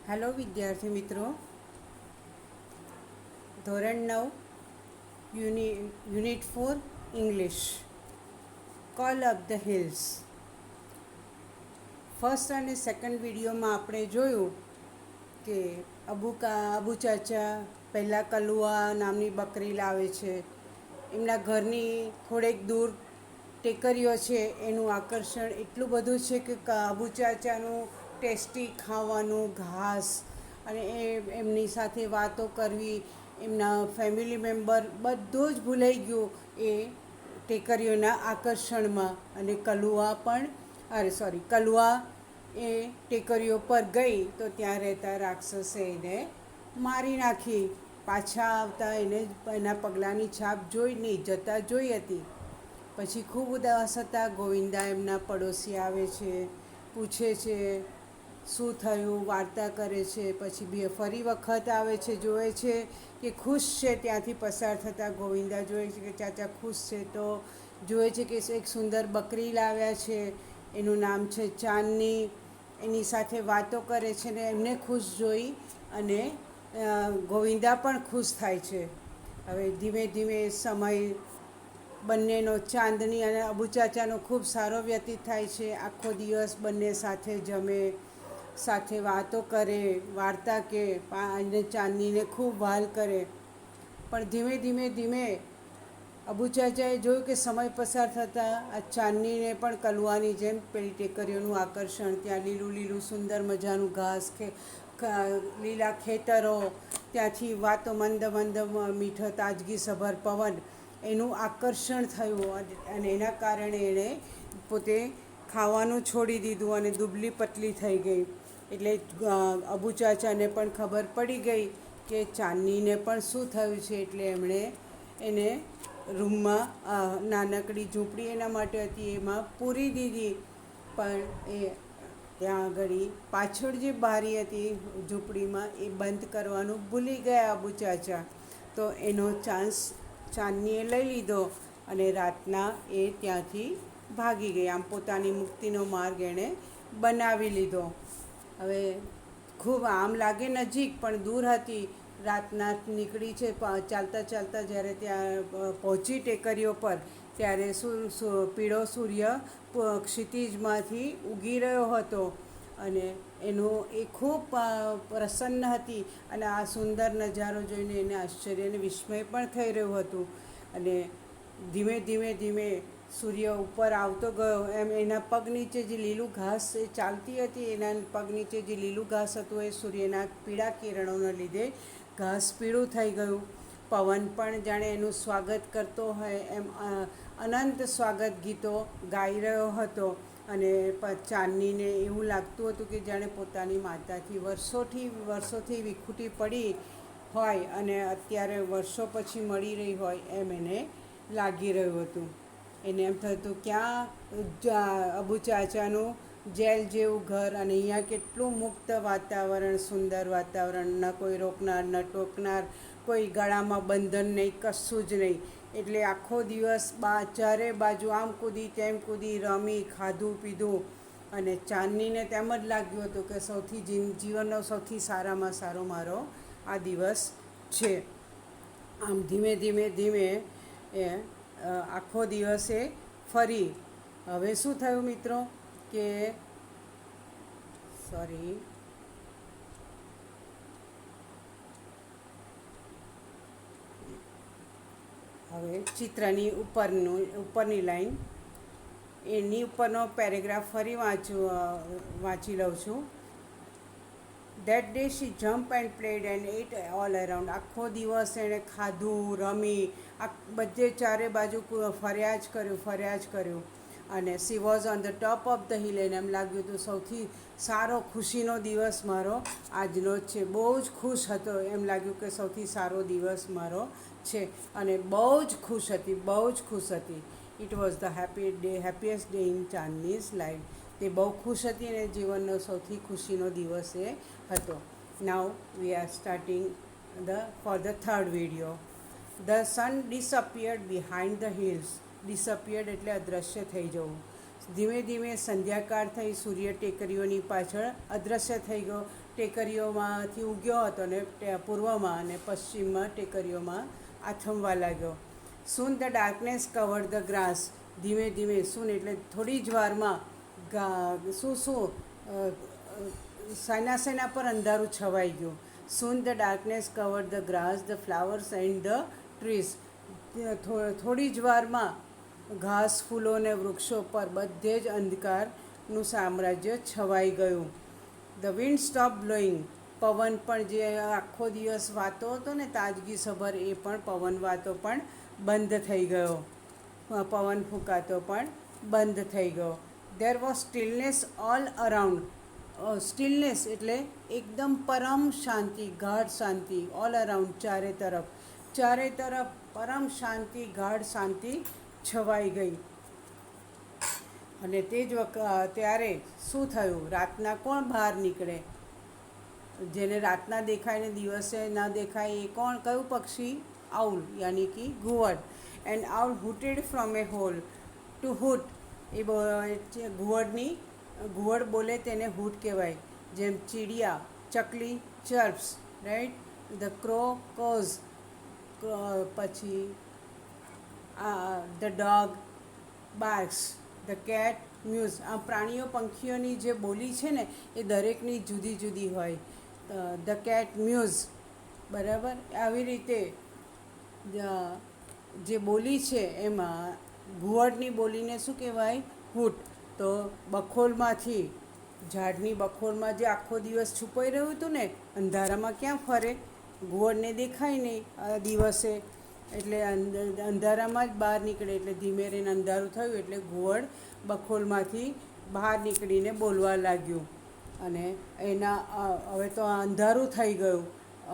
Hello વિદ્યાર્થી મિત્રો, ધોરણ 9 unit 4 English. Call up the hills. First અને સેકન્ડ વિડીયોમાં આપણે જોયું કે અબુ ચાચા પહેલાં કલુઆ નામની બકરી લાવે છે. એમના ઘરની થોડેક દૂર ટેકરીઓ છે. એનું આકર્ષણ એટલું બધું છે કે અબુ ચાચાનું ટેસ્ટી ખાવાનું ઘાસ અને એમની સાથે વાતો કરવી, એમના ફેમિલી મેમ્બર બધું જ ભૂલાઈ ગયું એ ટેકરીઓના આકર્ષણમાં. અને કલુઆ એ ટેકરીઓ પર ગઈ તો ત્યાં રહેતા રાક્ષસે એને મારી નાખી. પાછા આવતા એના પગલાંની છાપ જોઈ નહીં, જતા જોઈ હતી. પછી ખૂબ ઉદાસ હતા. ગોવિંદા એમના પડોશી આવે છે, પૂછે છે શું થયું, વાર્તા કરે છે. પછી ફરી વખત આવે છે, જોવે છે કે ખુશ છે. ત્યાંથી પસાર થતાં ગોવિંદા જોવે છે કે ચાચા ખુશ છે, તો જોવે છે કે એક સુંદર બકરી લાવ્યા છે, એનું નામ છે ચાંદની. એની સાથે વાતો કરે છે ને એમને ખુશ જોઈ અને ગોવિંદા પણ ખુશ થાય છે. હવે ધીમે ધીમે સમય બંનેનો, ચાંદની અને અબુ ચાચાનો ખૂબ સારો વ્યતીત થાય છે. આખો દિવસ બંને સાથે જમે, સાથે વાતો કરે, વાર્તા કે અને ચાંદનીને ખૂબ વહાલ કરે. પણ ધીમે ધીમે ધીમે અબુ ચાચાએ જોયું કે સમય પસાર થતાં આ ચાંદનીને પણ કલુઆની જેમ પેલી ટેકરીઓનું આકર્ષણ, ત્યાં લીલું લીલું સુંદર મજાનું ઘાસ, લીલા ખેતરો, ત્યાંથી વાતો, મંદ મંદ મીઠો તાજગીસભર પવન, એનું આકર્ષણ થયું. અને એના કારણે એણે પોતે ખાવાનું છોડી દીધું અને દુબલી પતલી થઈ ગઈ. એટલે અબુ ચાચાને પણ ખબર પડી ગઈ કે ચાંદનીને પણ શું થયું છે. એટલે એમણે એને રૂમમાં, નાનકડી ઝૂંપડી એના માટે હતી એમાં પૂરી દીધી. પણ એ ત્યાં આગળ પાછળ જે બારી હતી ઝૂંપડીમાં એ બંધ કરવાનું ભૂલી ગયા અબુ ચાચા. તો એનો ચાન્સ ચાંદનીએ લઈ લીધો અને રાતના એ ત્યાંથી ભાગી ગઈ. આમ પોતાની મુક્તિનો માર્ગ એણે બનાવી લીધો. હવે ખૂબ આમ લાગે નજીક પણ દૂર હતી. રાતના નીકળી છે, ચાલતા ચાલતા જ્યારે ત્યાં પહોંચી ટેકરીઓ પર, ત્યારે પીળો સૂર્ય ક્ષિતિજમાંથી ઉગી રહ્યો હતો અને એ ખૂબ પ્રસન્ન હતી. અને આ સુંદર નજારો જોઈને એને આશ્ચર્ય અને વિસ્મય પણ થઈ રહ્યું હતું. અને ધીમે ધીમે ધીમે સૂર્ય ઉપર આવતો ગયો એમ એના પગ નીચે જે લીલું ઘાસ એ ચાલતી હતી, એના પગ નીચે જે લીલું ઘાસ હતું એ સૂર્યના પીળા કિરણોના લીધે ઘાસ પીળું થઈ ગયું. પવન પણ જાણે એનું સ્વાગત કરતો હોય એમ અનંત સ્વાગત ગીતો ગાઈ રહ્યો હતો. અને ચાંદનીને એવું લાગતું હતું કે જાણે પોતાની માતાથી વર્ષોથી વિખૂટી પડી હોય અને અત્યારે વર્ષો પછી મળી રહી હોય એમ એને લાગી રહ્યું હતું. એને એમ થતું ક્યાં અબુ ચાચાનું જેલ જેવું ઘર, અને અહીંયા કેટલું મુક્ત વાતાવરણ, સુંદર વાતાવરણ, ન કોઈ રોકનાર ન ટોકનાર, કોઈ ગળામાં બંધન નહીં, કશું જ નહીં. એટલે આખો દિવસ ચારે બાજુ આમ કૂદી તેમ કૂદી, રમી, ખાધું પીધું. અને ચાંદનીને તેમ જ લાગ્યું હતું કે જીવનનો સૌથી સારામાં સારો મારો આ દિવસ છે. આમ ધીમે ધીમે ધીમે આખો દિવસે ફરી. હવે શું થયું મિત્રો કે હવે ચિત્રની ઉપરની લાઈન, એની ઉપરનો પેરેગ્રાફ ફરી વાંચી લઉં છું. That day she jump and played and ate all around. આખો દિવસ એણે ખાધું, રમી, બધે ચારે બાજુ ફર્યા જ કર્યું. અને she was on the top of the hill. એને એમ લાગ્યું હતું સૌથી સારો ખુશીનો દિવસ મારો આજનો જ છે. બહુ જ ખુશ હતો. એમ લાગ્યું કે સૌથી સારો દિવસ મારો છે. અને બહુ જ ખુશ હતી. It was the happiest day in Chandni's life. તે બહુ ખુશ હતી અને જીવનનો સૌથી ખુશીનો દિવસ એ હતો. Now we are starting for the third video. The sun disappeared behind the hills. Disappeared એટલે અદૃશ્ય થઈ જવું. ધીમે ધીમે સંધ્યાકાળ થઈ, સૂર્ય ટેકરીઓની પાછળ અદૃશ્ય થઈ ગયો. ટેકરીઓમાંથી ઉગ્યો હતો ને પૂર્વમાં અને પશ્ચિમમાં ટેકરીઓમાં આથમવા લાગ્યો. Soon the darkness covered the grass. ધીમે ધીમે સૂન એટલે થોડી જ વારમાં સેના પર અંધારું છવાઈ ગયું. Soon the darkness covered the grass, the flowers and the trees. થોડી જ વારમાં ઘાસ, ફૂલો અને વૃક્ષો પર બધે જ અંધકારનું સામ્રાજ્ય છવાઈ ગયું. The wind stop blowing. પવન પણ જે આખો દિવસ વાતો હતો ને તાજગીસભર, એ પણ પવન વાતો પણ બંધ થઈ ગયો. પવન ફૂંકાતો પણ બંધ થઈ ગયો. There was stillness all around. Stillness એટલે એકદમ પરમ શાંતિ, ગાઢ શાંતિ. ઓલ અરાઉન્ડ ચારે તરફ પરમ શાંતિ, ગાઢ શાંતિ છવાઈ ગઈ. અને તે જ ત્યારે શું થયું? રાતના કોણ બહાર નીકળે? જેને રાતના દેખાય ને દિવસે ના દેખાય એ કોણ? કયું પક્ષી? આઉલ, યાની કે ઘુવડ. And owl hooted from a hole. To hoot એ ઘુવડ બોલે તેને હૂટ કહેવાય. જેમ ચીડિયા, ચકલી chirps, right. The crow caws. પછી the dog barks, the cat mews. આ પ્રાણીઓ પંખીઓની જે બોલી છે ને એ દરેકની જુદી જુદી હોય. ધ કેટ મ્યુઝ, બરાબર. આવી રીતે જે બોલી છે એમાં ઘુવડની બોલીને શું કહેવાય? હૂટ. તો બખોલમાંથી, ઝાડની બખોલમાં જે આખો દિવસ છુપાઈ રહ્યું હતું ને, અંધારામાં ક્યાં ફરે? ઘુવડને દેખાય નહીં દિવસે, એટલે અંધારામાં જ બહાર નીકળે. એટલે ધીમે રહીને અંધારું થયું એટલે ઘુવડ બખોલમાંથી બહાર નીકળીને બોલવા લાગ્યું. અને હવે તો અંધારું થઈ ગયું.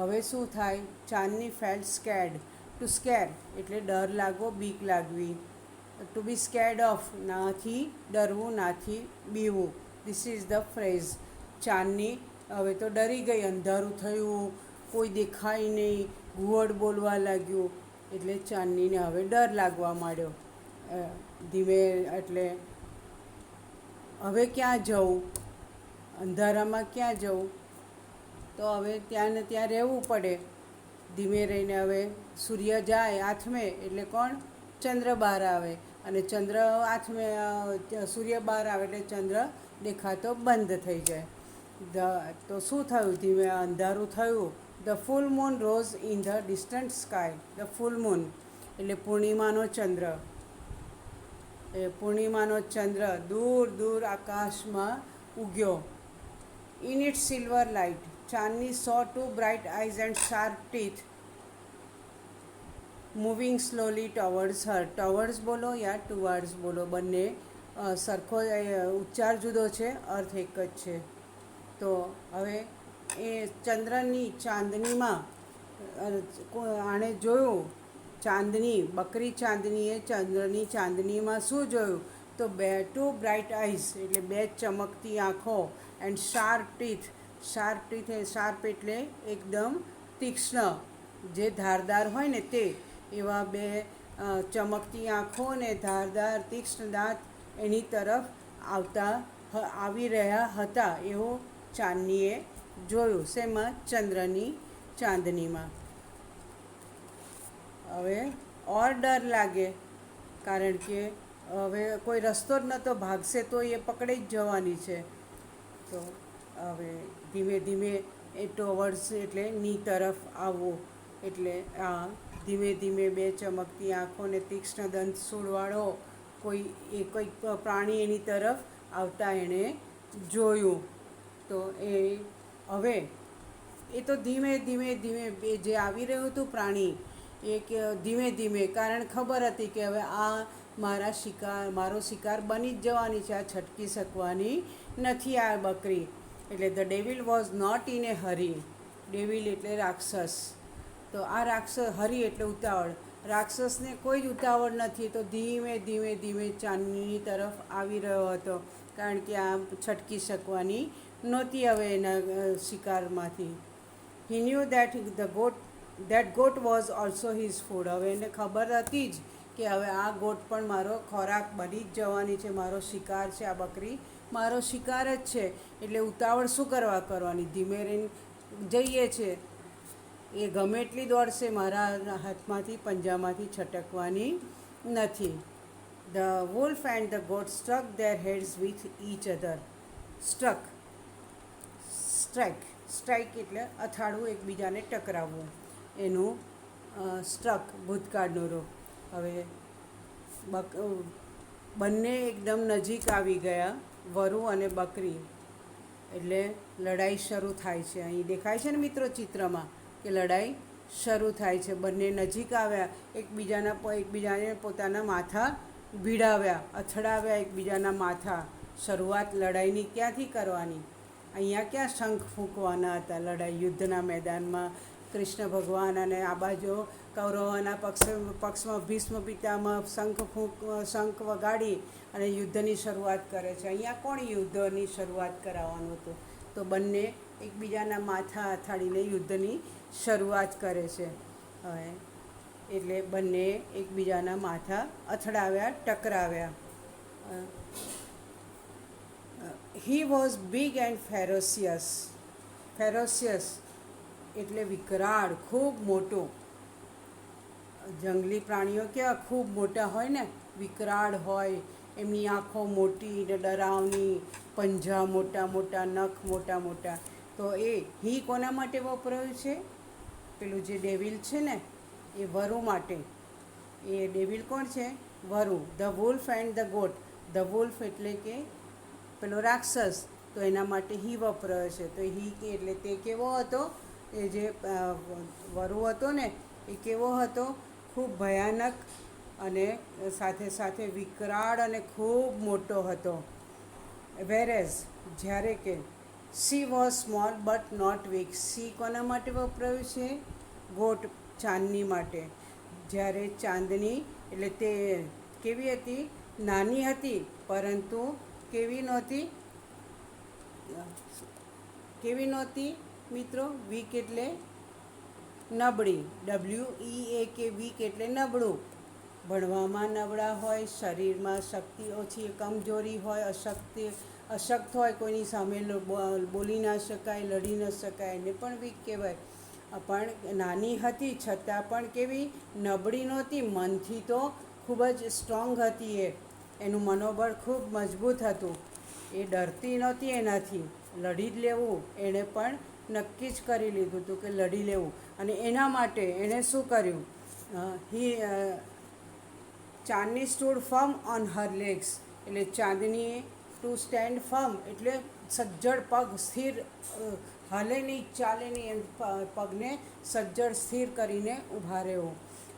હવે શું થાય? Chandni felt scared. To scare એટલે ડર લાગવો, બીક લાગવી. ટુ બી સ્કેર્ડ ઓફ, નાથી ડરવું, નાથી બીવું. This is the phrase. Chandni હવે તો ડરી ગઈ. અંધારું થયું, કોઈ દેખાય નહીં, ઘુવડ બોલવા લાગ્યું. એટલે ચાંદનીને હવે ડર લાગવા માંડ્યો. ધીમે એટલે હવે ક્યાં જવું? અંધારામાં ક્યાં જવું? તો હવે ત્યાં ને ત્યાં રહેવું પડે. ધીમે રહીને હવે સૂર્ય જાય આથમે એટલે કોણ? ચંદ્ર બહાર આવે. અને ચંદ્ર આથમે, સૂર્ય બહાર આવે એટલે ચંદ્ર દેખાતો બંધ થઈ જાય. તો શું થયું? ધીમે અંધારું થયું. The full moon rose in the distant sky. The full moon એટલે પૂર્ણિમાનો ચંદ્ર. પૂર્ણિમાનો ચંદ્ર દૂર દૂર આકાશમાં ઉગ્યો. In it silver light, Chandni saw two bright eyes and sharp teeth moving slowly towards her. Towards બોલો યા ટુવર્ડ્સ બોલો, બંને સરખો ઉચ્ચાર જુદો છે, અર્થ એક જ છે. તો હવે એ ચાંદનીમાં આણે જોયું. બકરી ચાંદનીએ ચંદ્રની ચાંદનીમાં શું જોયું? તો ટુ બ્રાઇટ આઈઝ એટલે બે ચમકતી આંખો, એન્ડ શાર્પ ટીથ. શાર્પ એટલે એકદમ તીક્ષ્ણ, જે ધારદાર હોય ને તે. એવા બે ચમકતી આંખો ને ધારદાર તીક્ષ્ણ દાંત એની તરફ આવી રહ્યા હતા એવું ચાંદનીએ જોયું. શેમાં? ચંદ્રની ચાંદનીમાં. હવે ઓર ડર લાગે, કારણ કે હવે કોઈ રસ્તો જ નહોતો. ભાગશે તો એ પકડાઈ જ જવાની છે. તો હવે ધીમે ધીમે એ ટોવર્ડ્સ એટલે ની તરફ આવવું. એટલે ધીમે ધીમે બે ચમકતી આંખો ને તીક્ષ્ણ દંત સૂળવાળો કોઈક પ્રાણી એની તરફ આવતા એણે જોયું. તો હવે તો ધીમે ધીમે જે આવી રહ્યું હતું પ્રાણી, એ ધીમે ધીમે, કારણ ખબર હતી કે હવે આ મારો શિકાર બની જ જવાની છે, આ છટકી શકવાની નથી આ બકરી. એટલે the devil was not in a hurry. Devil એટલે રાક્ષસ. તો આ હરી એટલે ઉતાવળ. રાક્ષસને કોઈ જ ઉતાવળ નથી. તો ધીમે ધીમે ચાંદની તરફ આવી રહ્યો હતો, કારણ કે આ છટકી શકવાની નહોતી હવે એના શિકારમાંથી. He knew that goat was also his food. હવે એને ખબર હતી જ કે હવે આ ગોટ પણ મારો ખોરાક બની જ જવાની છે, મારો શિકાર છે, આ બકરી મારો શિકાર જ છે. એટલે ઉતાવળ શું કરવાની, ધીમે રહીને જઈએ છે. એ ગમે એટલી દોડશે, મારા હાથમાંથી પંજામાંથી છટકવાની નથી. The wolf and the goat struck their heads with each other. Strike એટલે અથાડવું, એકબીજાને ટકરાવવું, એનું સ્ટ્રક ભૂતકાળનો રૂપ. હવે બંને એકદમ નજીક આવી ગયા, વરુ અને બકરી. એટલે લડાઈ શરૂ થાય છે. અહીં દેખાય છે ને મિત્રો ચિત્રમાં કે લડાઈ શરૂ થાય છે. બંને નજીક આવ્યા, એકબીજાને પોતાના માથા ભીડાવ્યા, અથડાવ્યા એકબીજાના માથા. શરૂઆત લડાઈની ક્યાંથી કરવાની? અહીંયા ક્યાં શંખ ફૂંકવાના હતા? લડાઈ યુદ્ધના મેદાનમાં કૃષ્ણ ભગવાન અને આ બાજુ કૌરવોના પક્ષમાં ભીષ્મ પિતામહ શંખ વગાડી અને યુદ્ધની શરૂઆત કરે છે. અહીંયા કોણ યુદ્ધની શરૂઆત કરાવવાનું હતું? તો બંને એકબીજાના માથા અથાડીને યુદ્ધની શરૂઆત કરે છે. હવે એટલે બંને એકબીજાના માથા અથડાવ્યા, ટકરાવ્યા. હી વોઝ બિગ એન્ડ ફેરોસિયસ એટલે વિકરાળ, ખૂબ મોટો. જંગલી પ્રાણીઓ કેવા ખૂબ મોટા હોય ને, વિકરાળ હોય, એમની આંખો મોટી ને ડરાવની, પંજા મોટા મોટા, નખ મોટા મોટા. તો એ હી કોના માટે વપરાયું છે? પેલું જે ડેવિલ છે ને, એ વરુ માટે. એ ડેવિલ કોણ છે? વરુ. The wolf and the goat. The wolf એટલે કે પેલો રાક્ષસ, તો એના માટે હી વપરાયો છે. તો હી એટલે તે કેવો હતો? એ જે વરુ હતો ને, એ કેવો હતો? ખૂબ ભયાનક અને સાથે સાથે વિકરાળ અને ખૂબ મોટો હતો. વેરેઝ જ્યારે કે she was small but not weak. She કોના માટે વપરાયું છે? ગોટ, ચાંદની માટે. જ્યારે ચાંદની એટલે તે કેવી હતી? નાની હતી, પરંતુ કેવી નહોતી મિત્રો? વીક એટલે નબળી. WEAK, વીક એટલે નબળું. ભણવામાં નબળા હોય, શરીરમાં શક્તિ ઓછી, કમજોરી હોય, અશક્ત હોય, કોઈની સામે બોલી ના શકાય, લડી ન શકાય, એને પણ વીક કહેવાય. પણ નાની હતી છતાં પણ કેવી? નબળી નહોતી. મનથી તો ખૂબ જ સ્ટ્રોંગ હતી. એનું મનોબળ ખૂબ મજબૂત હતું. એ ડરતી નહોતી એનાથી, લડી જ લેવું એણે પણ નક્કી જ કરી લીધું હતું કે લડી લેવું. અને એના માટે એણે શું કર્યું? Chandni stood firm on her legs. એટલે ચાંદનીએ ટુ સ્ટેન્ડ ફર્મ એટલે સજ્જડ, પગ સ્થિર, હાલે નહીં, ચાલે નહીં, એમ પગને સજ્જડ સ્થિર કરીને ઊભા રહેવો.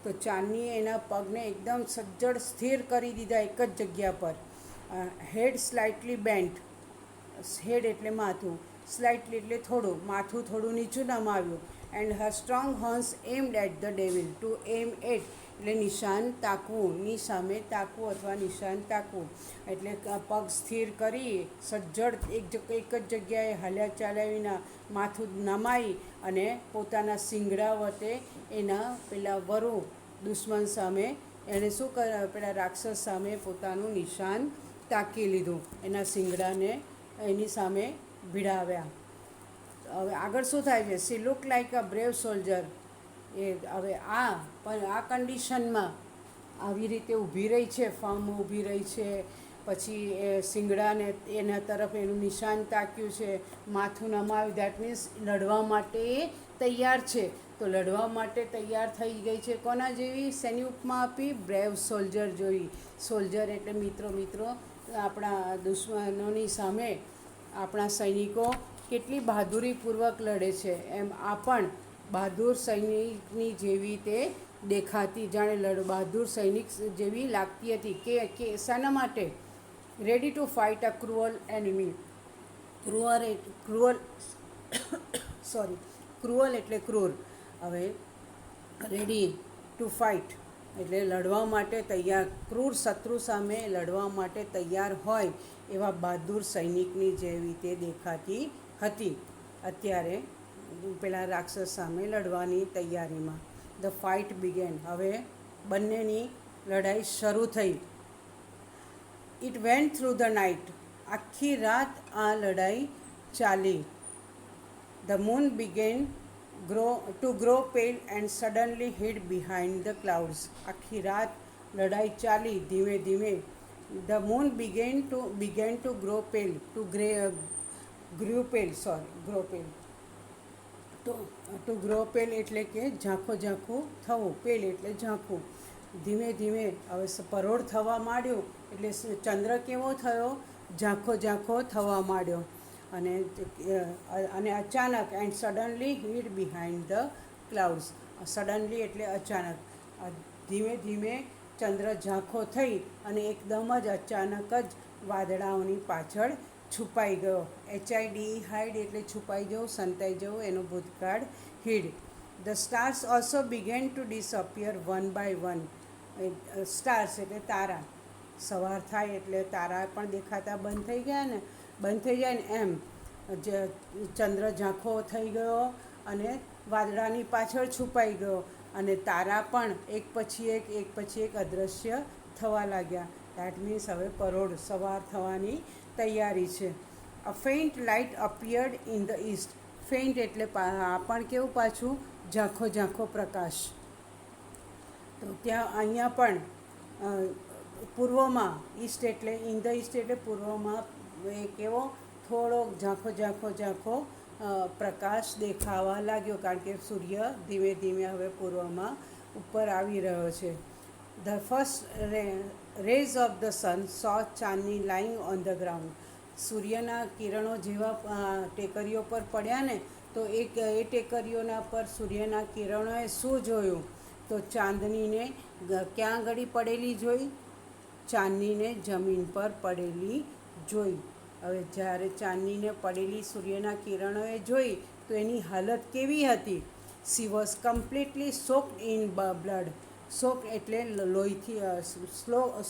તો ચાંદનીએ એના પગને એકદમ સજ્જડ સ્થિર કરી દીધા એક જ જગ્યા પર. હેડ સ્લાઇટલી બેન્ટ. હેડ એટલે માથું, સ્લાઇટલી એટલે થોડું, માથું થોડું નીચું નમાવ્યું. And her strong horns aimed at the devil. To aim at એટલે નિશાન તાકવું, ની સામે તાકવું અથવા નિશાન તાકવું. એટલે પગ સ્થિર કરી, સજ્જડ એક જ જગ્યાએ હાલ્યા ચાલ્યા વિના માથું નમાઈ અને પોતાના શિંગડા વતે એના પેલા વરુ દુશ્મન સામે એણે શું કર્યું? પેલા રાક્ષસ સામે પોતાનું નિશાન તાકી લીધું. એના શિંગડાને એની સામે ભીડાવ્યા. હવે આગળ શું થાય છે? C look like a brave soldier. હવે આ કન્ડિશનમાં આવી રીતે ઊભી રહી છે, ફર્મ ઊભી રહી છે. પછી એ શિંગડાને એના તરફ એનું નિશાન તાક્યું છે, માથું નમાવ્યું. દેટ મીન્સ લડવા માટે તૈયાર છે. તો લડવા માટે તૈયાર થઈ ગઈ છે. કોના જેવી? શેની ઉપમા આપી? બ્રેવ સોલ્જર જોઈ. સોલ્જર એટલે મિત્રો આપણા દુશ્મનોની સામે આપણા સૈનિકો કેટલી બહાદુરીપૂર્વક લડે છે, એમ આ પણ બહાદુર સૈનિકની જેવી તે દેખાતી, જાણે બહાદુર સૈનિક જેવી લાગતી હતી. કે શાના માટે? Ready to fight a cruel enemy. Cruel એટલે ક્રૂર. હવે રેડી ટુ ફાઇટ એટલે લડવા માટે તૈયાર, ક્રૂર શત્રુ સામે લડવા માટે તૈયાર હોય એવા બહાદુર સૈનિકની જેવી તે દેખાતી હતી અત્યારે પેલા રાક્ષસ સામે લડવાની તૈયારીમાં. The fight began. હવે બંનેની લડાઈ શરૂ થઈ. It went through the night. આખી રાત આ લડાઈ ચાલી. The moon began to grow pale and suddenly hid behind the clouds. આખી રાત લડાઈ ચાલી ધીમે ધીમે. The moon began to grow pale grow pale to grow pale એટલે કે ઝાંખું ઝાંખું થવું. પેલ એટલે ઝાંખું. ધીમે ધીમે હવે પરોઢ થવા માંડ્યું એટલે ચંદ્ર કેવો થયો? ઝાંખો ઝાંખો થવા માંડ્યો. અને અચાનક and suddenly hid behind the clouds. Suddenly એટલે અચાનક. ધીમે ધીમે ચંદ્ર ઝાંખો થઈ અને એકદમ જ અચાનક જ વાદળાઓની પાછળ છુપાઈ ગયો. HIDE હાઇડ એટલે છુપાઈ જવું, સંતાઈ જવું, એનો ભૂતકાળ hid. The stars also began to disappear one by one. Stars એટલે તારા. સવાર થાય એટલે તારા પણ દેખાતા બંધ થઈ ગયા ને, બંધ થઈ જાય ને એમ ચંદ્ર ઝાંખો થઈ ગયો અને વાદળાની પાછળ છુપાઈ ગયો અને તારા પણ એક પછી એક અદૃશ્ય થવા લાગ્યા. દેટ મીન્સ હવે પરોઢ સવાર થવાની તૈયારી છે. A faint light appeared in the east. Faint એટલે આ પણ કેવું પાછું? ઝાંખો ઝાંખો પ્રકાશ. તો ત્યાં અહીંયા પણ પૂર્વમાં, ઈસ્ટ એટલે ઇન ધ ઈસ્ટ એટલે પૂર્વમાં એક એવો થોડો ઝાંખો પ્રકાશ દેખાવા લાગ્યો, કારણ કે સૂર્ય ધીમે ધીમે હવે પૂર્વમાં ઉપર આવી રહ્યો છે. The first rays of the sun saw Chandni lying on the ground. સૂર્યના કિરણો જેવા ટેકરીઓ પર પડ્યા ને, તો એ ટેકરીઓના પર સૂર્યના કિરણોએ શું જોયું? તો ચાંદનીને ક્યાં આગળ પડેલી જોઈ? ચાંદનીને જમીન પર પડેલી જોઈ. હવે જ્યારે ચાંદનીને પડેલી સૂર્યના કિરણોએ જોઈ તો એની હાલત કેવી હતી? She was completely સોક્ડ in blood. Soak એટલે લોહીથી,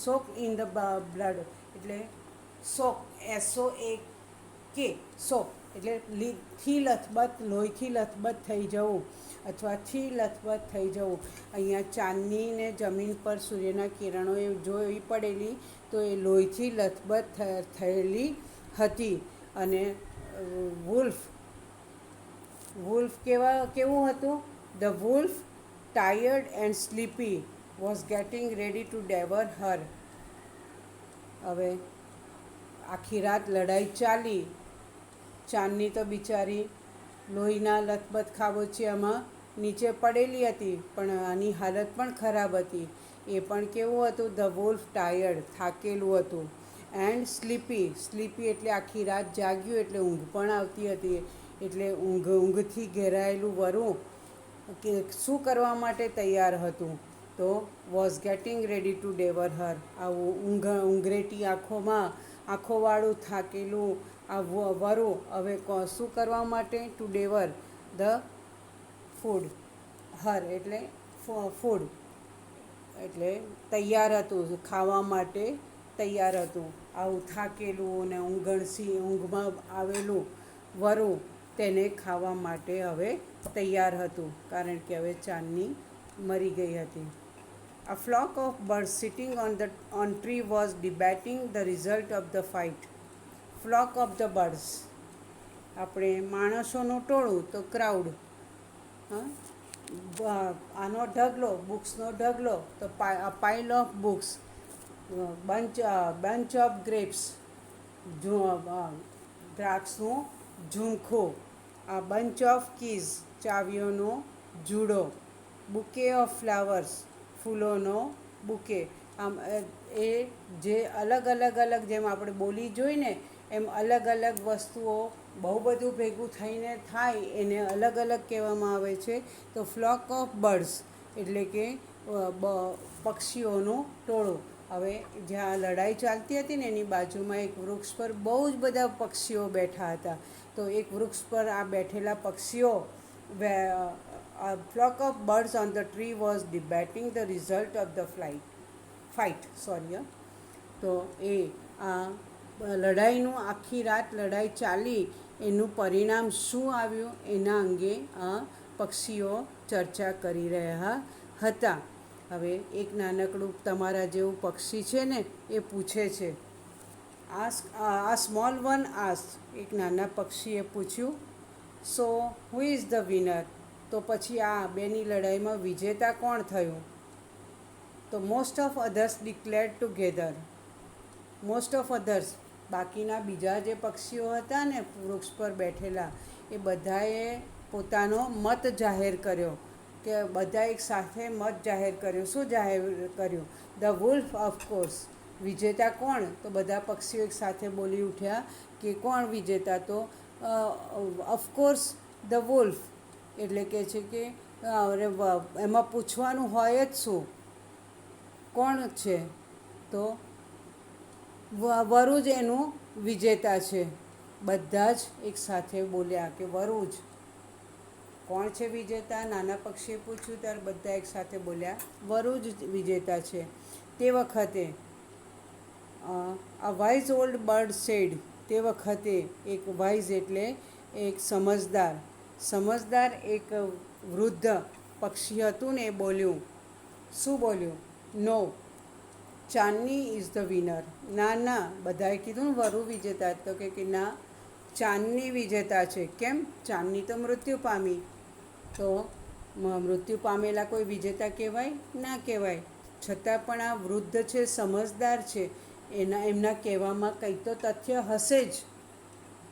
સોક ઇન ધ બ્લડ એટલે સોક, SOAK, સોક એટલે લોહીથી લથબથ થઈ જવું અથવા થી લથબથ થઈ જવું. અહીંયા ચાંદનીને જમીન પર સૂર્યના કિરણોએ જોઈ પડેલી તો એ લોહીથી લથબથ થયેલી હતી. અને વુલ્ફ કેવું હતું? The wolf, tired and sleepy, was getting ready to devour her. હવે આખી રાત લડાઈ ચાલી. ચાંદની તો બિચારી લોહીના લથબથ ખાબોચિયામાં નીચે પડેલી હતી, પણ આની હાલત પણ ખરાબ હતી. એ પણ કેવું હતું? ધ વુલ્ફ ટાયર્ડ, થાકેલું હતું. એન્ડ સ્લીપી એટલે આખી રાત જાગ્યું એટલે ઊંઘ પણ આવતી હતી. એટલે ઊંઘથી ઘેરાયેલું વરું કે શું કરવા માટે તૈયાર હતું? તો was getting ready to devour હર. આવું ઊંઘરેટી આંખોવાળું થાકેલું આ વરું હવે શું કરવા માટે? To devour the food. Her એટલે ફૂડ એટલે તૈયાર હતું, ખાવા માટે તૈયાર હતું. આવું થાકેલું અને ઊંઘમાં આવેલું વરું તેને ખાવા માટે હવે તૈયાર હતું, કારણ કે હવે ચાંદની મરી ગઈ હતી. A flock of birds sitting on tree was debating the result of the fight. Flock of the birds. આપણે માણસોનું ટોળું તો ક્રાઉડ. આનો ઢગલો, બુક્સનો ઢગલો તો pile of books. Bunch of grapes, દ્રાક્ષનું ઝુમખું. આ બંચ ઓફ કીઝ, ચાવીઓનો જુડો. બુકે ઓફ ફ્લાવર્સ, ફૂલોનો બુકે. આમ એ જે અલગ જેમ આપણે બોલી જોઈને એમ અલગ વસ્તુઓ બહુ બધું ભેગું થઈને થાય એને અલગ કહેવામાં આવે છે. તો ફ્લોક ઓફ બર્ડ્સ એટલે કે પક્ષીઓનું ટોળું. હવે જ્યાં લડાઈ ચાલતી હતી ને એની બાજુમાં એક વૃક્ષ પર બહુ જ બધા પક્ષીઓ બેઠા હતા. તો એક વૃક્ષ પર આ બેઠેલા પક્ષીઓ, flock of birds on the tree was debating the result of the fight. તો એ આ લડાઈનું આખી રાત લડાઈ ચાલી એનું પરિણામ શું આવ્યું એના અંગે આ પક્ષીઓ ચર્ચા કરી રહ્યા હતા. હવે એક નાનકડું તમારા જેવું પક્ષી છે ને એ પૂછે છે, આ સ્મોલ વન એક નાના પક્ષીએ પૂછ્યું, સો હુ ઇઝ ધ વિનર? તો પછી આ બેની લડાઈમાં વિજેતા કોણ થયું? તો most of others declared together. Most of others, બાકીના બીજા જે પક્ષીઓ હતા ને વૃક્ષ પર બેઠેલા, એ બધાએ પોતાનો મત જાહેર કર્યો, કે બધા એક સાથે મત જાહેર કર્યો. શું જાહેર કર્યું? The wolf of course. વિજેતા કોણ? તો બધા પક્ષીઓ એક સાથે બોલી ઉઠ્યા કે કોણ વિજેતા? તો ઓફકોર્સ ધ વુલ્ફ. એટલે કે છે કે એમાં પૂછવાનું હોય જ શું, કોણ છે? તો વરુ જ એનું વિજેતા છે. બધા જ એક સાથે બોલ્યા કે વરુ જ. કોણ છે વિજેતા? નાના પક્ષીએ પૂછ્યું ત્યારે બધા એક સાથે બોલ્યા વરુ જ વિજેતા છે. તે વખતે અ વાઇઝ ઓલ્ડ બર્ડ સેડ. તે વખતે એક વાઇઝ એટલે એક સમજદાર એક વૃદ્ધ પક્ષી હતું ને એ બોલ્યું. શું બોલ્યું? નો, ચાંદની ઇઝ ધ વિનર. ના ના, બધાએ કીધું ને વરુ વિજેતા, તો કે ના, ચાંદની વિજેતા છે. કેમ? ચાંદની તો મૃત્યુ પામી. તો મૃત્યુ પામેલા કોઈ વિજેતા કહેવાય? ના કહેવાય. છતાં પણ આ વૃદ્ધ છે, સમજદાર છે, એમના કહેવામાં કંઈ તો તથ્ય હશે જ,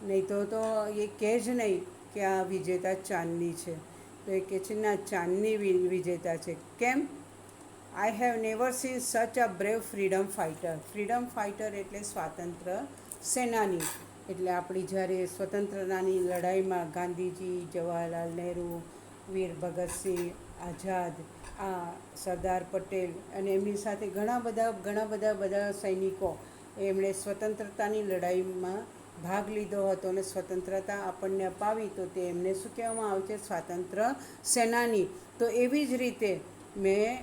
નહીં તો એ કહે જ નહીં કે આ વિજેતા ચાંદની છે. તો એ કહે છે ના, ચાંદની વિજેતા છે. કેમ? I have never seen such a brave freedom fighter. Freedom fighter એટલે સ્વાતંત્ર્ય સેનાની. એટલે આપણી જ્યારે સ્વતંત્રતાની લડાઈમાં ગાંધીજી, જવાહરલાલ નહેરુ, વીર ભગતસિંહ, આઝાદ, આ સરદાર પટેલ અને એમની સાથે ઘણા બધા સૈનિકો, એમણે સ્વતંત્રતાની લડાઈમાં ભાગ લીધો હતો અને સ્વતંત્રતા આપણને અપાવી, તો તે એમને શું કહેવામાં આવે છે? સ્વાતંત્ર્ય સેનાની. તો એવી જ રીતે મેં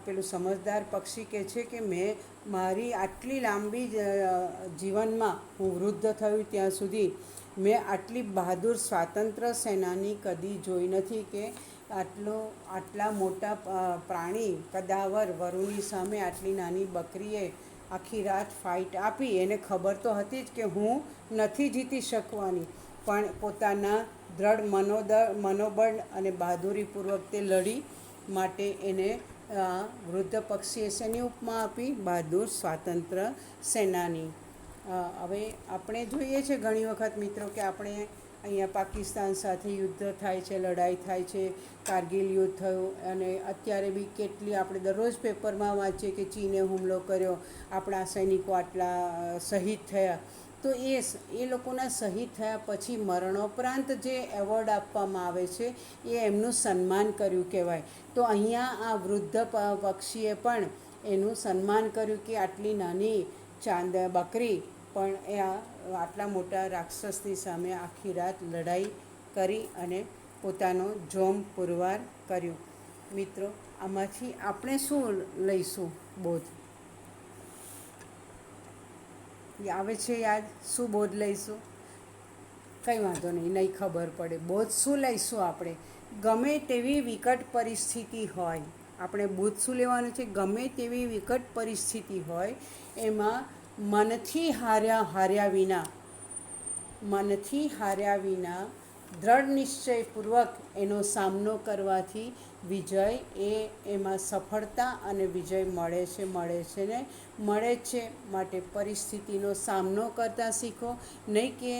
પેલું સમજદાર પક્ષી કહે છે કે મેં મારી આટલી લાંબી જીવનમાં, હું વૃદ્ધ થયું ત્યાં સુધી, મેં આટલી બહાદુર સ્વાતંત્ર્ય સેનાની કદી જોઈ નથી કે આટલા મોટા પ્રાણી કદાવર વરુની સામે આટલી નાની બકરીએ આખી રાત ફાઇટ આપી. એને ખબર તો હતી જ કે હું નથી જીતી શકવાની, પણ પોતાના દ્રઢ મનોબળ અને બહાદુરીપૂર્વક તે લડી. માટે એને વૃદ્ધ પક્ષીએ શેની ઉપમા આપી? બહાદુર સ્વાતંત્ર્ય સેનાની. હવે આપણે જોઈએ છે ઘણી વખત મિત્રો કે આપણે અહીંયા પાકિસ્તાન સાથે યુદ્ધ થાય છે, લડાઈ થાય છે, કારગિલ યુદ્ધ થયું, અને અત્યારે બી કેટલી આપણે દરરોજ પેપરમાં વાંચીએ કે ચીને હુમલો કર્યો, આપણા સૈનિકો આટલા શહીદ થયા. તો એ લોકોના શહીદ થયા પછી મરણોપરાંત જે એવોર્ડ આપવામાં આવે છે એ એમનું સન્માન કર્યું કહેવાય. તો અહીંયા આ વૃદ્ધ પક્ષીએ પણ એનું સન્માન કર્યું કે આટલી નાની બકરી પણ એ આટલા મોટા રાક્ષસની સામે આખી રાત લડાઈ કરી અને પોતાનો જોમ પુરવાર કર્યું. મિત્રો, આમાંથી આપણે શું લઈશું બોધ? આવે છે યાદ? શું બોધ લઈશું? કંઈ વાંધો નહીં ખબર પડે. બોધ શું લઈશું આપણે? ગમે તેવી વિકટ પરિસ્થિતિ હોય, આપણે બોધ શું લેવાનું છે? ગમે તેવી વિકટ પરિસ્થિતિ હોય એમાં મનથી હાર્યા વિના દ્રઢ નિશ્ચયપૂર્વક એનો સામનો કરવાથી એમાં સફળતા અને વિજય મળે છે. માટે પરિસ્થિતિનો સામનો કરતાં શીખો. નહીં કે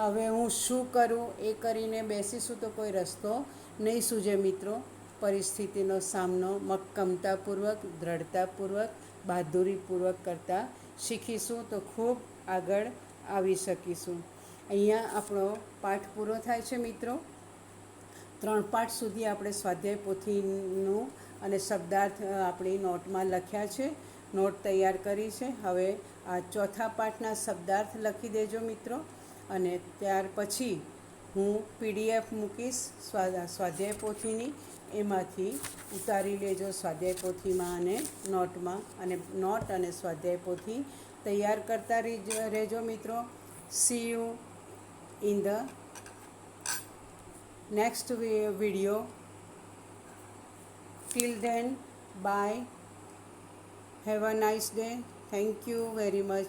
હવે હું શું કરું એ કરીને બેસીશું તો કોઈ રસ્તો નહીં સૂઝે મિત્રો. પરિસ્થિતિનો સામનો મક્કમતાપૂર્વક, દ્રઢતાપૂર્વક, બહાદુરીપૂર્વક કરતાં શીખીશું તો ખૂબ આગળ આવી શકીશું. અહીંયા આપણો પાઠ પૂરો થાય છે મિત્રો. 3 પાઠ સુધી આપણે સ્વાધ્યાય પોથીનું અને શબ્દાર્થ આપણી નોટમાં લખ્યા છે, નોટ તૈયાર કરી છે. હવે આ 4થા પાઠના શબ્દાર્થ લખી દેજો મિત્રો, અને ત્યાર પછી હું PDF મૂકીશ સ્વાધ્યાય પોથીની. એમાંથી ઉતારી લેજો સ્વાધ્યાય પોથીમાં અને નોટમાં, અને નોટ અને સ્વાધ્યાય પોથી તૈયાર કરતા રહેજો મિત્રો. See you in the next video. Till then, bye. Have a nice day. Thank you very much.